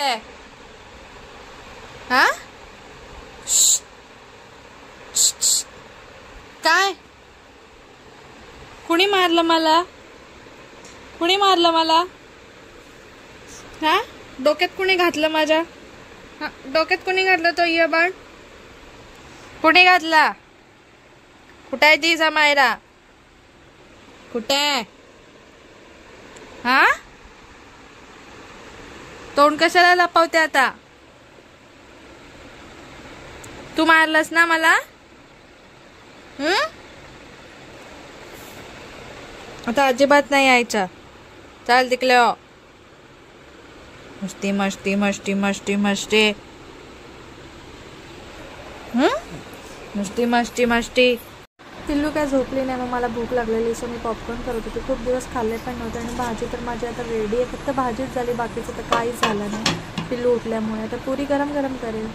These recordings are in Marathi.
हा काय कुणी मारलं मला? कुणी मारलं मला? हा डोक्यात कुणी घातलं माझ्या? हा डोक्यात कुणी घातलं तो इयरबड? कुणी घातला? कुठे आहे ती समायरा? कुठे? हा तोंड कशाला लपवते आता? तू मारलंस ना मला? आता अजिबात नाही यायचं. चाल तिकडे. मस्ती मस्ती मस्ती मस्ती मस्ती. मस्ती मस्ती मस्ती. पिल्लू काय झोपली नाही, मग मला भूक लागलेली, सो मी पॉपकॉर्न करत होते. खूप दिवस खाल्ले पण नव्हते आणि भाजी तर माझी आता रेडी आहे. फक्त भाजीच झाली, बाकीचं तर काहीच झालं नाही पिल्लू उठल्यामुळे. आता पुरी गरम गरम करेल.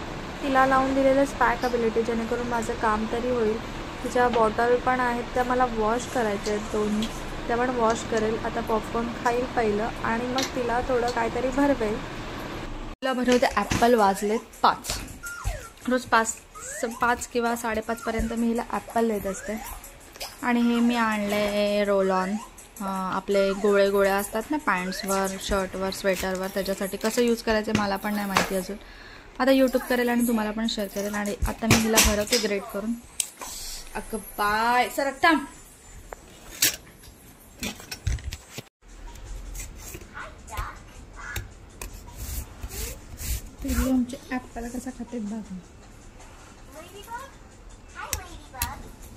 तिला लावून दिलेलं स्पॅक अबिलिटी, जेणेकरून माझं काम तरी होईल. तिच्या बॉटल पण आहेत, त्या मला वॉश करायच्या आहेत दोन्ही, त्या पण वॉश करेल. आता पॉपकॉर्न खाईल पहिलं आणि मग तिला थोडं काहीतरी भरवेल. तिला भरवते. ॲपल वाजलेत 5. रोज 5 किंवा 5:30पर्यंत मी हिला ॲपल देत असते. आणि हे मी आणले रोल ऑन, आपले गोळे गोळे असतात ना पॅन्ट्सवर, शर्टवर, स्वेटरवर, त्याच्यासाठी कसं यूज करायचं मला पण नाही माहिती अजून. आता यूट्यूब करेल आणि तुम्हाला पण शेअर करेल. आणि आता मी हिला भरवते ग्रेट करून. अगं बाय सरकता. आमचे ॲपल कसा खातेत बघा.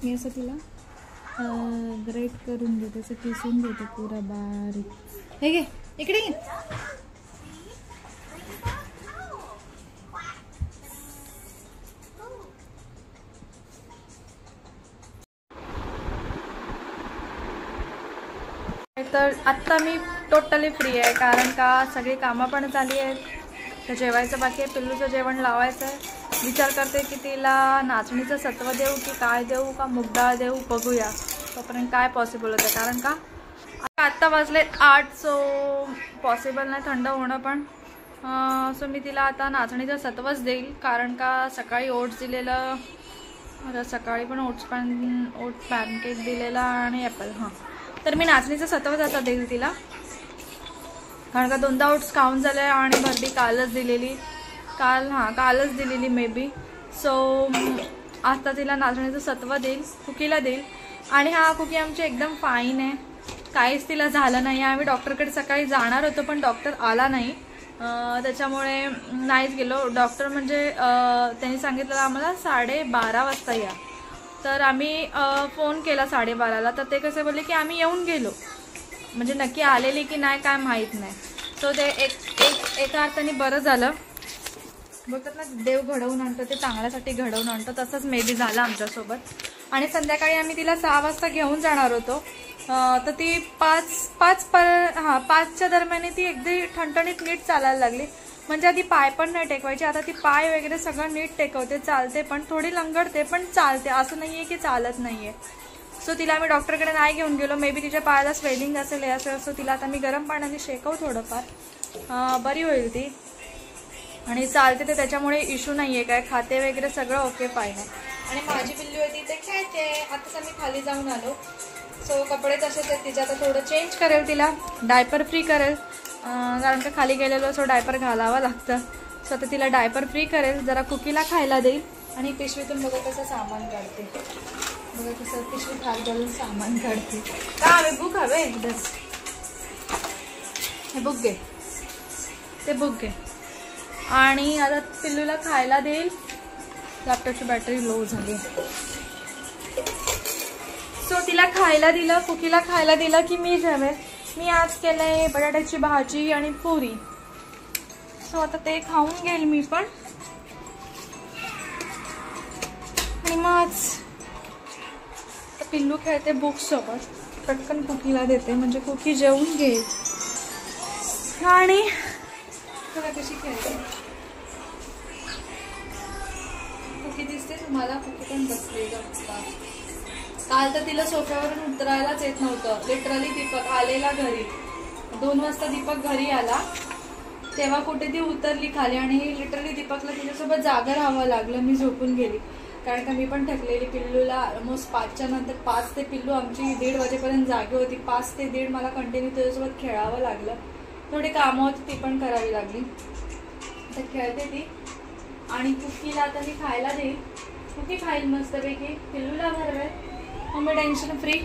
मी असं तिला ग्रेट करून देते, असं किसून देते पुरा बारीक. हे घे इकडे घे. तर आत्ता मी टोटली फ्री आहे, कारण का सगळी कामं पण झाली आहेत. तर जेवायचं बाकी आहे, पिल्लूचं जेवण लावायचं आहे. विचार करते की तिला नाचणीचं सत्व देऊ की काय देऊ, का मुगडाळ देऊ, बघूया तोपर्यंत काय पॉसिबल होतं. कारण का आत्ता वाजले 8, सो पॉसिबल नाही थंड होणं पण. सो मी तिला आता नाचणीचं सत्वच देईल, कारण का सकाळी ओट्स दिलेलं, सकाळी पण ओट्स पॅनकेक दिलेला आणि ॲपल. तर मी नाचणीचं सत्वच आता देईल तिला, कारण का 2दा ओट्स खाऊन झाले आणि भरडी कालच दिलेली, कालच दिलेली मे बी. सो आता तिला नाचणीचं सत्व देईल, कुकीला देईल. आणि कुकी आमची एकदम फाईन आहे, काहीच तिला झालं नाही. आम्ही डॉक्टरकडे सकाळी जाणार होतो पण डॉक्टर आला नाही, त्याच्यामुळे नाहीच गेलो. डॉक्टर म्हणजे त्यांनी सांगितलं आम्हाला 12:30 वाजता या. तर आम्ही फोन केला 12:30ला, तर ते कसे बोलले की आम्ही येऊन गेलो, म्हणजे नक्की आलेली की नाही काय माहीत नाही. सो ते एका अर्थाने बरं झालं. बोलतात ना देव घडवून आणतं ते चांगल्यासाठी घडवून आणतं, तसंच मे बी झालं आमच्यासोबत. आणि संध्याकाळी आम्ही तिला 6 वाजता घेऊन जाणार होतो. तर ती 5च्या दरम्यान ती अगदी ठणठणीत नीट चालायला लागली. म्हणजे आधी पाय पण नाही टेकवायची, आता ती पाय वगैरे सगळं नीट टेकवते, चालते पण, थोडी लंगडते पण चालते, असं नाही आहे की चालत नाही आहे. सो तिला आम्ही डॉक्टरकडे नाही घेऊन गेलो, मे बी तिच्या पायाला स्वेलिंग असेल, हे असेल. सो तिला आता मी गरम पाण्याने शेकव थोडंफार, बरी होईल ती. आणि चालते ते, त्याच्यामुळे इश्यू नाही आहे काय, खाते वगैरे सगळं ओके फाईन आहे. आणि माझी पिल्लू आहे ती ते खेळते. आता मी खाली जाऊन आलो, सो कपडे तसेच आहेत तिचे. आता थोडं चेंज करेल, तिला डायपर फ्री करेल, कारण का खाली गेलेलो सो डायपर घालावं लागतं. सो आता तिला डायपर फ्री करेल, जरा कुकीला खायला देईल. आणि पिशवीतून बघा कसं सामान काढते, बघा कसं पिशवीत हात घालून सामान काढते. का हवे बुक हवे, हे बुक घे, ते बुक घे. आणि आता पिल्लूला खायला देईल. लॅपटॉपची बॅटरी लो झाली. सो तिला खायला दिलं, कुकीला खायला दिलं की मी जेवेल. मी आज केलंय बटाट्याची भाजी आणि पुरी. सो आता ते खाऊन घेईल मी पण. आणि मग पिल्लू खेळते बुक सोबत, पटकन कुकीला देते म्हणजे कुकी जेवून घेईल. आणि बघा कशी खेळते. कुकी दिसते तुम्हाला, कुकी पण बसली गप्पा. काल तर तिला सोफ्यावरून उतरायलाच येत नव्हतं. लिटरली दीपक आलेला घरी 2 वाजता, दीपक घरी आला तेव्हा कुठे ती उतरली खाली आणि लिटरली दीपकला तिच्यासोबत जागा राहावं लागलं. मी झोपून गेली कारण का मी पण थकलेली. पिल्लूला ऑलमोस्ट 5च्या नंतर 5 ते पिल्लू आमची 1:30 वाजेपर्यंत जागी होती. 5 ते 1:30 मला कंटिन्यू तिच्यासोबत खेळावं लागलं. थोडी कामं होती ती पण करावी लागली. तर खेळते ती आणि कुकीला आता मी खायला देईल. कुकी खाईल मस्तपैकी. पिल्लूला भरवेल मग टेन्शन फ्री.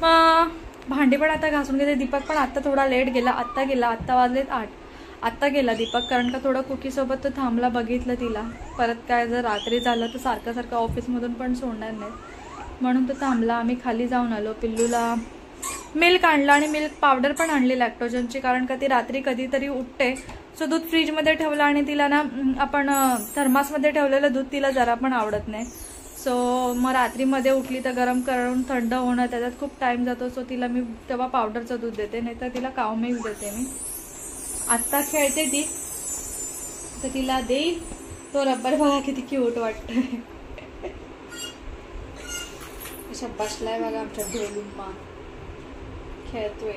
मग भांडी पण आता घासून घेते. दीपक पण आत्ता थोडा लेट गेला. आत्ता वाजलेत 8. आत्ता गेला दीपक कारण का थोडं कुकीसोबत तो थांबला. बघितलं तिला परत काय जर रात्री झालं तर सारखं ऑफिसमधून पण सोडणार नाही म्हणून तो थांबला. आम्ही खाली जाऊन आलो. पिल्लूला मिल्क आणलं आणि मिल्क पावडर पण आणली लॅक्टोजनची कारण का ती रात्री कधीतरी उठते. सो दूध फ्रीजमध्ये ठेवलं आणि तिला ना आपण थर्मासमध्ये ठेवलेलं दूध तिला जरा पण आवडत नाही. सो मग रात्रीमध्ये उठली तर गरम करून थंड होणं त्याच्यात खूप टाईम जातो. सो तिला मी तेव्हा पावडरचं दूध देते नाही तर तिला काव मिल्क देते मी. आत्ता खेळते ती तर तिला देईल. तो रबर बघा किती क्यूट वाटतोय. अशा बसलाय बघा आमच्या ढोलुम्मा खेळतोय.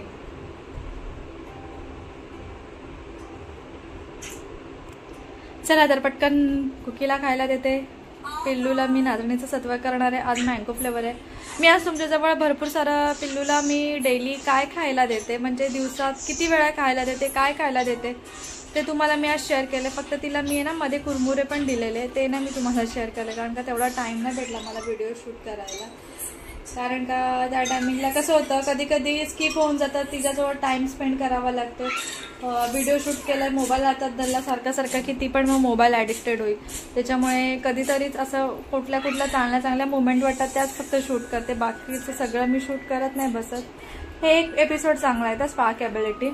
चला तर पटकन कुकीला खायला देते. पिल्लूला मी नाचणीचं सत्व करणार आहे. आज मँगो फ्लेवर आहे. मी आज तुमच्याजवळ भरपूर सारं पिल्लूला मी डेली काय खायला देते म्हणजे दिवसात किती वेळा खायला देते काय खायला देते ते तुम्हाला मी आज शेअर केले. फक्त तिला मी ना मध्ये कुरमुरे पण दिलेले ते ना मी तुम्हाला शेअर केले कारण का तेवढा टाईम नाही भेटला मला व्हिडिओ शूट करायला. कारण का त्या टायमिंगला कसं होतं कधी कधी स्किप होऊन जातात. तिच्याजवळ टाईम स्पेंड करावा लागतो. व्हिडिओ शूट केला मोबाईल हातात धरला सारखा की ती पण मग मोबाईल ॲडिक्टेड होईल. त्याच्यामुळे कधीतरीच असं कुठल्या चांगल्या मुवमेंट वाटतात त्याच फक्त शूट करते. बाकीचं सगळं मी शूट करत नाही बसत. हे एक एपिसोड चांगला आहे तर स्पार्क एबिलिटी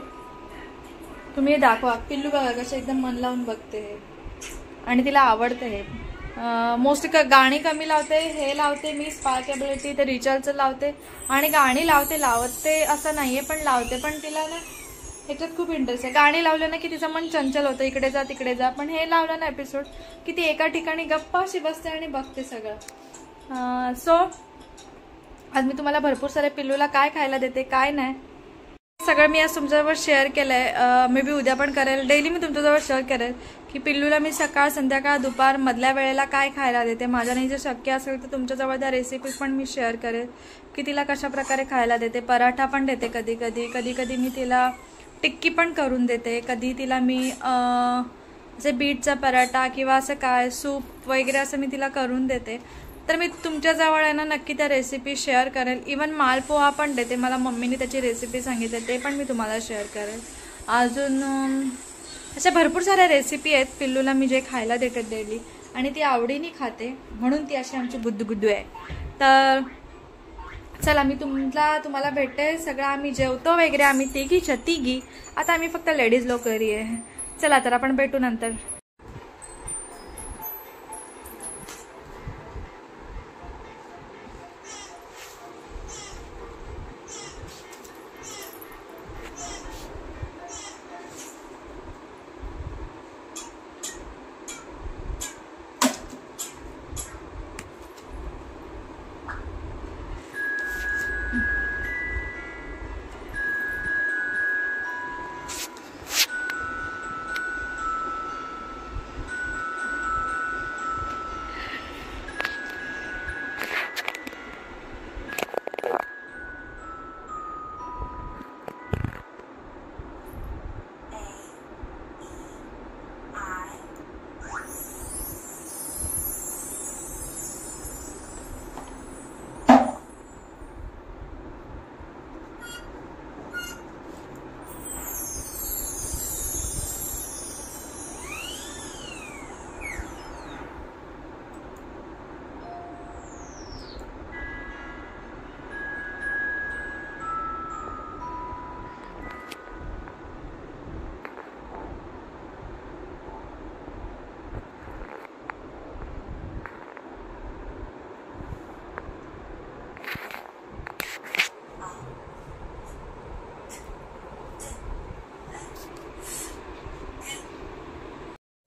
तुम्ही दाखवा. पिल्लू बघा कसं एकदम मन लावून बघते हे आणि तिला आवडते हे. मोस्टली गाणी कमी लावते. हे लावते मी स्पार्क एबिलिटी ते रिचार्जचं लावते आणि गाणी लावते असं नाहीये पण लावते. पण तिला ना ह्याच्यात खूप इंटरेस्ट आहे. गाणी लावलं ना की तिचं मन चंचल होतं इकडे जा तिकडे जा. पण हे लावलं ना एपिसोड की ती एका ठिकाणी गप्पा अशी बसते आणि बघते सगळं. सो आज मी तुम्हाला भरपूर सारे पिल्लूला काय खायला देते काय नाही सगळं मी आज तुमच्याजवळ शेअर केलंय. मे बी उद्या पण करेल. डेली मी तुमच्याजवळ शेअर करेल की पिल्लूला मी सकाळ संध्याकाळ दुपार मधल्या वेळेला काय खायला देते. माझ्याने जर शक्य असेल तर तुमच्याजवळ त्या रेसिपी पण मी शेअर करेल की तिला कशा प्रकारे खायला देते. पराठा पण देते कधी मी तिला टिक्की पण करून देते. कधी तिला मी असे बीटचा पराठा किंवा असं काय सूप वगैरे असं मी तिला करून देते. तर मी तुमच्याजवळ आहे ना नक्की त्या रेसिपी शेअर करेल. इवन मालपोहा पण देते. मला मम्मीने त्याची रेसिपी सांगितली ते पण मी तुम्हाला शेअर करेल. अजून अशा भरपूर साऱ्या रेसिपी आहेत पिल्लूला मी जे खायला देते डेली आणि ती आवडीने खाते म्हणून ती अशी आमची बुद्धू आहे. तर चला मी तुम्हाला भेटते. सगळं आम्ही जेवतो वगैरे आम्ही तिघी. आता आम्ही फक्त लेडीज लोक घरी आहे. चला तर आपण भेटू नंतर.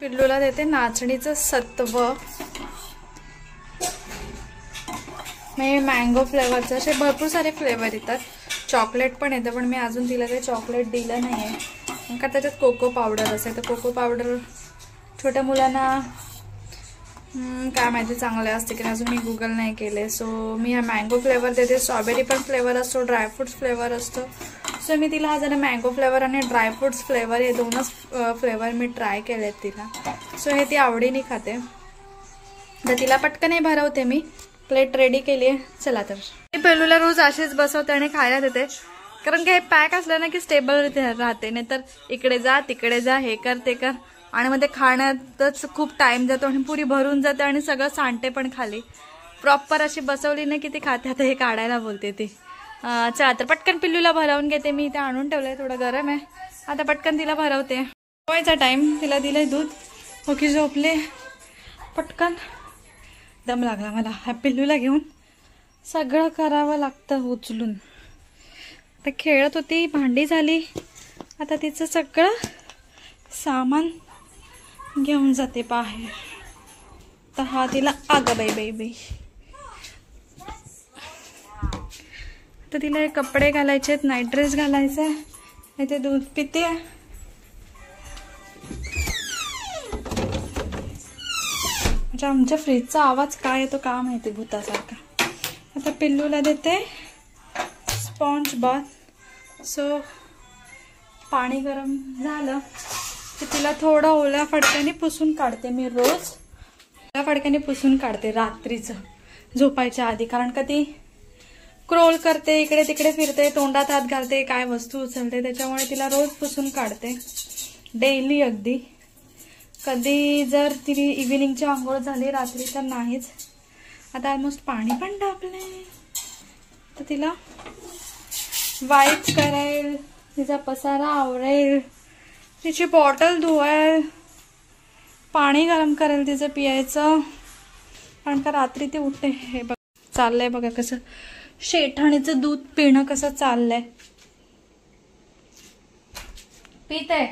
पिल्लूला देते नाचणीचं सत्व. मी मँगो फ्लेवरचे असे भरपूर सारे फ्लेवर येतात. चॉकलेट पण येतं पण मी अजून तिला काही चॉकलेट दिलं नाही आहे. का त्याच्यात कोको पावडर असेल, तर कोको पावडर छोट्या मुलांना काय माहिती चांगले असते की अजून मी गुगल नाही केले. सो मी हा मँगो फ्लेवर देते. स्ट्रॉबेरी पण फ्लेवर असतो, ड्रायफ्रुट्स फ्लेवर असतो. सो मी तिला हा जरा मँगो फ्लेवर आणि ड्रायफ्रुट्स फ्लेवर हे दोनच फ्लेवर मी ट्राय केलेत तिला. सो हे ती आवडीने खाते. तर तिला पटकन भरवते मी. प्लेट रेडी केली आहे. चला तर मी पेलूला रोज असेच बसवते आणि खायला देते, कारण की हे पॅक असलं ना की स्टेबल राहते. नाही तर इकडे जा तिकडे जा, हे कर ते कर, आणि मग ते खाण्यातच खूप टाइम जातो आणि पुरी भरून जाते आणि सगळं सांडते पण खाली. प्रॉपर अशी बसवली ना की ती खाते. आता हे काढायला बोलते ती. चला तर पटकन पिल्लूला भरवून घेते मी. ते आणून ठेवलंय, थोडं गरम आहे. आता पटकन तिला भरवते. झोपायचा टाइम, तिला दिलंय दूध. ओके झोपले. पटकन दम लागला मला. ह्या पिल्लूला घेऊन सगळं करावं लागतं उचलून. आता खेळत होती, भांडी झाली, आता तिचं सगळं सामान घेऊन जाते बाहेर. तर हा तिला अगं बाई बाई बाई. तर तिला हे कपडे घालायचे आहेत, नाईट ड्रेस घालायचा आहे. इथे दूध पिते. म्हणजे आमच्या फ्रीजचा आवाज काय येतो का माहिती, भूतासारखा. आता पिल्लूला देते स्पॉन्ज बाथ. सो पाणी गरम झालं की तिला थोडं ओल्या फडक्याने पुसून काढते मी. रोज ओल्या फडक्याने पुसून काढते रात्रीचं झोपायच्या आधी, कारण का ती क्रोल करते, इकडे तिकडे फिरते, तोंडात हात घालते, काय वस्तू उचलते. त्याच्यामुळे तिला रोज पुसून काढते, डेली अगदी. कधी जर तिने इव्हिनिंगची आंघोळ झाली रात्री तर नाहीच. आता ऑलमोस्ट पाणी पण टाकले. तर तिला वाईप करेल, तिचा पसारा आवरेल, तिची बॉटल धुवेल, पाणी गरम करेल तिचं पियायचं, कारण का रात्री ती उठते. हे बघ चाललंय बघा कसं शेठाणीचं दूध पिणं कसं चाललंय. पिते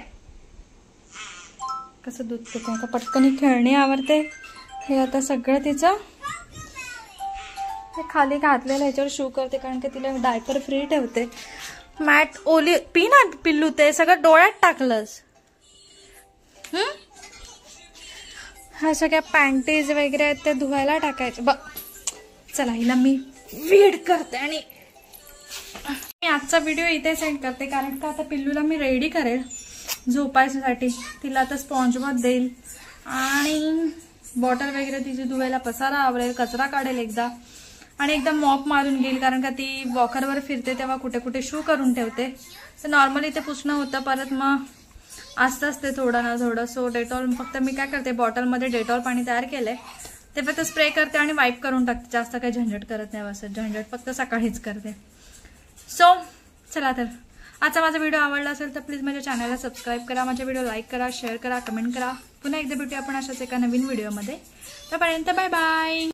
कसं दूध पिते. आता पटकन खेळणी आवडते. हे आता सगळं तिचं ते खाली घातलेलं ह्याच्यावर शू करते, कारण की तिला डायपर फ्री ठेवते. मॅट ओली पी ना पिल्लू, ते सगळं डोळ्यात टाकलंस. ह्या सगळ्या पॅन्टीज वगैरे आहेत ते धुवायला टाकायचे. बघ चला हिला मी वीड करते आणि मी आजचा व्हिडिओ इथे सेंड करते, कारण का आता पिल्लूला मी रेडी करेल झोपायसाठी. तिला आता स्पॉन्ज बाथ देईल आणि बॉटल वगैरे तिची धुवायला पसारा आवरेल, कचरा काढेल एकदा, आणि एकदम मॉप मारून घेईल, कारण का ती वॉकरवर फिरते तेव्हा कुठे कुठे शू करून ठेवते. तर नॉर्मली ते पुसणं होतं, परत मग असतंच ते थोडं ना थोडं. सो डेटॉल फक्त मी काय करते, बॉटलमध्ये डेटॉल पाणी तयार केलंय, ते फक्त स्प्रे करते आणि वाईप करून टाकते. जास्त काही झंझट करत नाही. असं झंझट फक्त सकाळीच करते. सो चला तर आजचा माझा व्हिडिओ आवडला असेल तर प्लीज माझ्या चॅनलला सबस्क्राईब करा, माझा व्हिडिओ लाईक करा, शेअर करा, कमेंट करा. पुन्हा एकदा भेटूया आपण अशाच एका नवीन व्हिडिओमध्ये. तोपर्यंत बाय बाय.